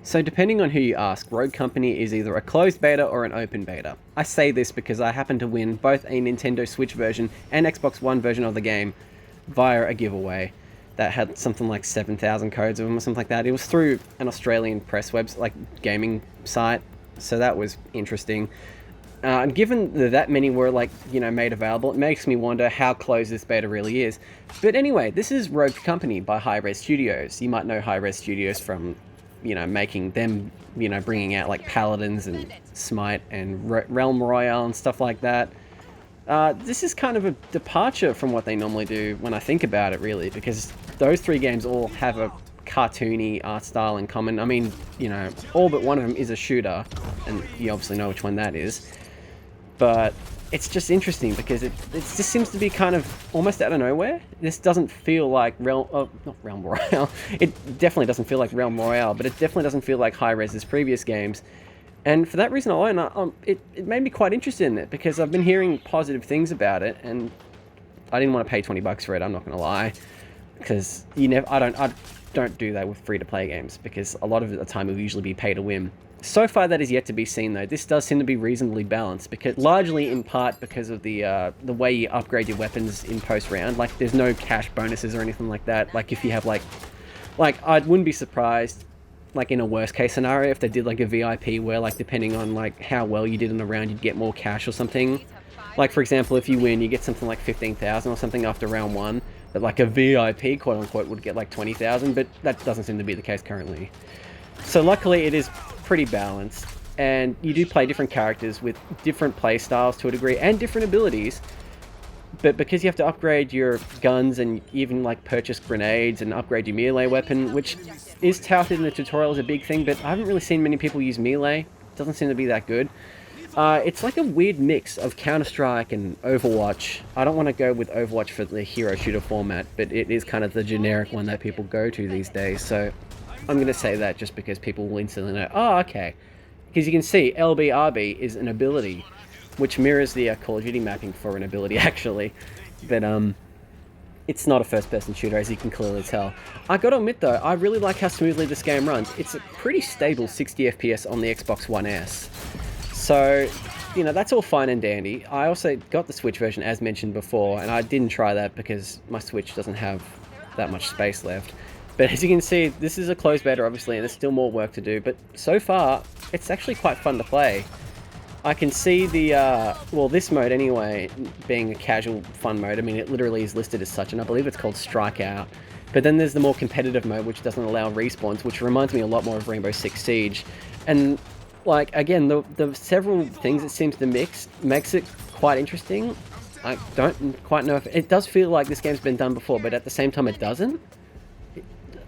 So depending on who you ask, Rogue Company is either a closed beta or an open beta. I say this because I happen to win both a Nintendo Switch version and Xbox One version of the game via a giveaway that had something like 7,000 codes of them or something like that. It was through an Australian press like gaming site, so that was interesting. Given that many were made available, it makes me wonder how closed this beta really is. But anyway, this is Rogue Company by Hi-Rez Studios. You might know Hi-Rez Studios from making them, bringing out like Paladins and Smite and Realm Royale and stuff like that. This is kind of a departure from what they normally do when I think about it, really, because those three games all have a cartoony art style in common. I mean, all but one of them is a shooter, and you obviously know which one that is. But it's just interesting because it just seems to be kind of almost out of nowhere. This doesn't feel like not Realm Royale. It definitely doesn't feel like Realm Royale, but it definitely doesn't feel like Hi-Rez's previous games. And for that reason alone, it made me quite interested in it because I've been hearing positive things about it, and I didn't want to pay $20 for it. I'm not going to lie, because I don't do that with free-to-play games because a lot of the time it will usually be pay to win. So far, that is yet to be seen, though. This does seem to be reasonably balanced, because largely in part because of the way you upgrade your weapons in post-round. Like, there's no cash bonuses or anything like that. Like, if you have, like I wouldn't be surprised, like, in a worst-case scenario, if they did, like, a VIP where, like, depending on, like, how well you did in the round, you'd get more cash or something. Like, for example, if you win, you get something like 15,000 or something after round 1. But, like, a VIP, quote-unquote, would get, like, 20,000, but that doesn't seem to be the case currently. So luckily it is pretty balanced, and you do play different characters with different play styles to a degree and different abilities, but because you have to upgrade your guns and even like purchase grenades and upgrade your melee weapon, which is touted in the tutorial as a big thing, but I haven't really seen many people use melee. It doesn't seem to be that good. It's like a weird mix of Counter-Strike and Overwatch. I don't want to go with Overwatch for the hero shooter format, but it is kind of the generic one that people go to these days, so I'm going to say that just because people will instantly know, oh, okay. Because you can see LBRB is an ability, which mirrors the Call of Duty mapping for an ability, actually. But it's not a first-person shooter, as you can clearly tell. I got to admit, though, I really like how smoothly this game runs. It's a pretty stable 60 FPS on the Xbox One S. So, that's all fine and dandy. I also got the Switch version, as mentioned before, and I didn't try that because my Switch doesn't have that much space left. But as you can see, this is a closed beta, obviously, and there's still more work to do. But so far, it's actually quite fun to play. I can see this mode anyway, being a casual fun mode. I mean, it literally is listed as such, and I believe it's called Strikeout. But then there's the more competitive mode, which doesn't allow respawns, which reminds me a lot more of Rainbow Six Siege. And, like, again, the several things it seems to mix makes it quite interesting. I don't quite know if... It does feel like this game's been done before, but at the same time it doesn't.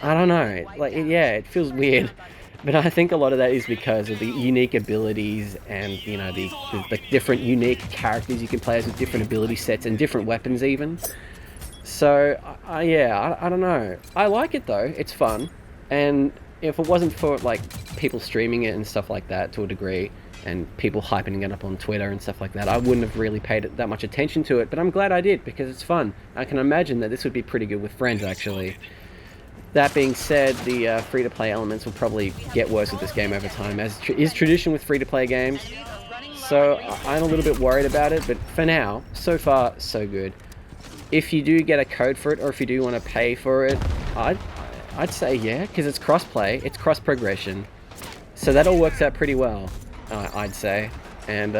I don't know, it feels weird, but I think a lot of that is because of the unique abilities and, the different unique characters you can play as with different ability sets and different weapons even. So, I don't know. I like it though, it's fun, and if it wasn't for, like, people streaming it and stuff like that to a degree, and people hyping it up on Twitter and stuff like that, I wouldn't have really paid that much attention to it, but I'm glad I did, because it's fun. I can imagine that this would be pretty good with friends, actually. That being said, the free-to-play elements will probably get worse with this game over time, as is tradition with free-to-play games. So I'm a little bit worried about it, but for now, so far, so good. If you do get a code for it, or if you do want to pay for it, I'd say yeah, because it's cross-play, it's cross-progression. So that all works out pretty well, I'd say. And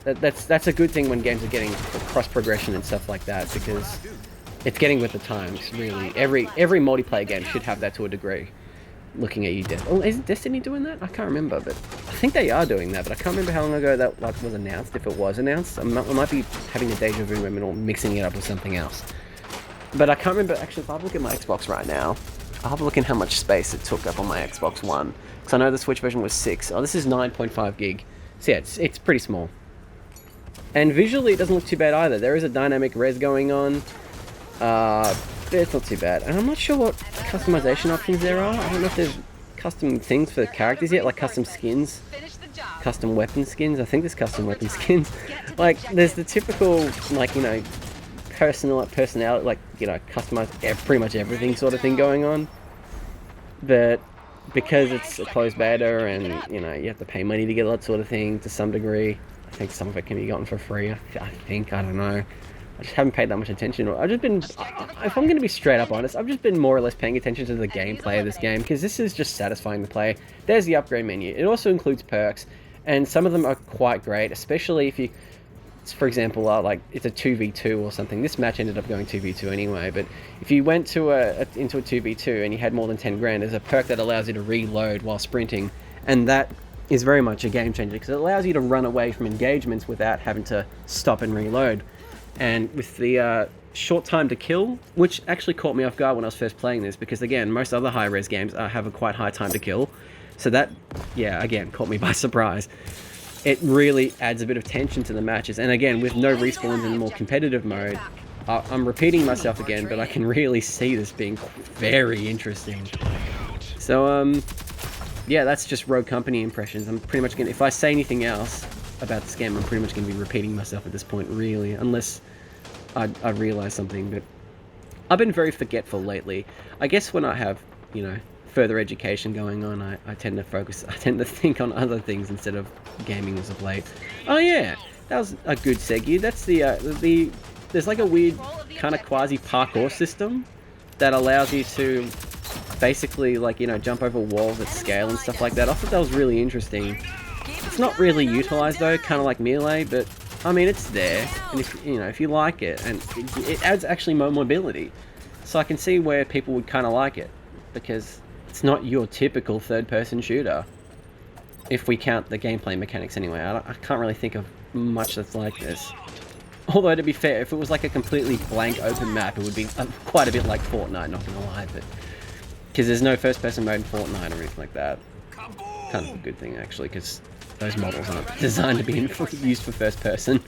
that's a good thing when games are getting cross-progression and stuff like that, because it's getting with the times, really. Every multiplayer game should have that to a degree. Looking at you, isn't Destiny doing that? I can't remember, but I think they are doing that, but I can't remember how long ago that was announced, if it was announced. I might be having a deja vu moment or mixing it up with something else. But I can't remember, actually, if I look at my Xbox right now, I'll have a look at how much space it took up on my Xbox One. Because I know the Switch version was 6. Oh, this is 9.5 gig. So yeah, it's pretty small. And visually, it doesn't look too bad either. There is a dynamic res going on. It's not too bad. And I'm not sure what customization options there are. I don't know if there's custom things for characters yet, like custom skins. Custom weapon skins. I think there's custom weapon skins. Like, there's the typical, like, personality, like, customize pretty much everything sort of thing going on. But because it's a closed beta and, you know, you have to pay money to get that sort of thing to some degree. I think some of it can be gotten for free. I don't know. I just haven't paid that much attention. I've just been, if I'm going to be straight up honest, I've just been more or less paying attention to the gameplay of this game, because this is just satisfying to play. There's the upgrade menu. It also includes perks, and some of them are quite great, especially if you, for example, like it's a 2v2 or something. This match ended up going 2v2 anyway, but if you went to into a 2v2 and you had more than 10 grand, there's a perk that allows you to reload while sprinting, and that is very much a game changer because it allows you to run away from engagements without having to stop and reload. And with the short time to kill, which actually caught me off guard when I was first playing this, because again, most other high-res games have a quite high time to kill. So that, yeah, again, caught me by surprise. It really adds a bit of tension to the matches. And again, with no respawns in more competitive mode, I'm repeating myself again, but I can really see this being very interesting. So, yeah, that's just Rogue Company impressions. I'm pretty much gonna, if I say anything else about this game, I'm pretty much going to be repeating myself at this point, really, unless I realize something. But I've been very forgetful lately. I guess when I have, you know, further education going on, I tend to think on other things instead of gaming as of late. Oh yeah, that was a good segue. That's there's like a weird kind of quasi parkour system that allows you to basically, like, you know, jump over walls at scale and stuff like that. I thought that was really interesting. It's not really utilized though, kind of like Melee, but I mean, it's there, and if you know, if you like it, and it adds actually more mobility, so I can see where people would kind of like it, because it's not your typical third-person shooter. If we count the gameplay mechanics anyway, I can't really think of much that's like this. Although, to be fair, if it was like a completely blank open map, it would be quite a bit like Fortnite, not gonna lie, but because there's no first-person mode in Fortnite or anything like that. Kind of a good thing, actually, because those models aren't designed to be used for first person.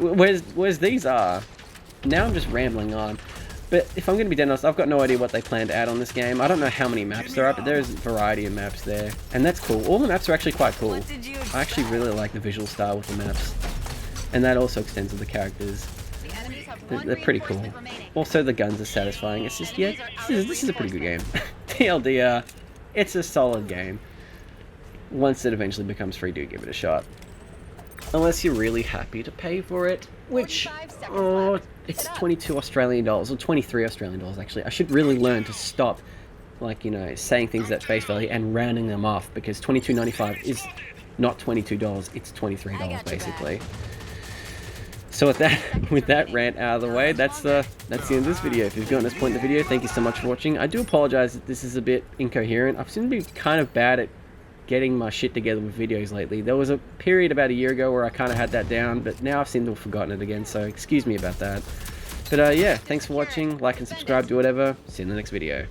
Whereas these are. Now I'm just rambling on. But if I'm going to be dead honest, I've got no idea what they plan to add on this game. I don't know how many maps there are, but there's a variety of maps there. And that's cool. All the maps are actually quite cool. I actually really like the visual style with the maps. And that also extends to the characters. They're pretty cool. Also, the guns are satisfying. It's just, yeah, this is a pretty good game. TLDR, it's a solid game. Once it eventually becomes free, do give it a shot. Unless you're really happy to pay for it, which, oh, it's 22 Australian dollars, or 23 Australian dollars actually. I should really learn to stop, like, you know, saying things at face value and rounding them off, because $22.95 is not $22, it's $23 basically. So with that rant out of the way, that's the end of this video. If you've gotten this point in the video, thank you so much for watching. I do apologize that this is a bit incoherent. I've seemed to be kind of bad at getting my shit together with videos lately. There was a period about a year ago where I kind of had that down, but now I've seemed to have forgotten it again, so excuse me about that. But yeah, thanks for watching. Like and subscribe, do whatever. See you in the next video.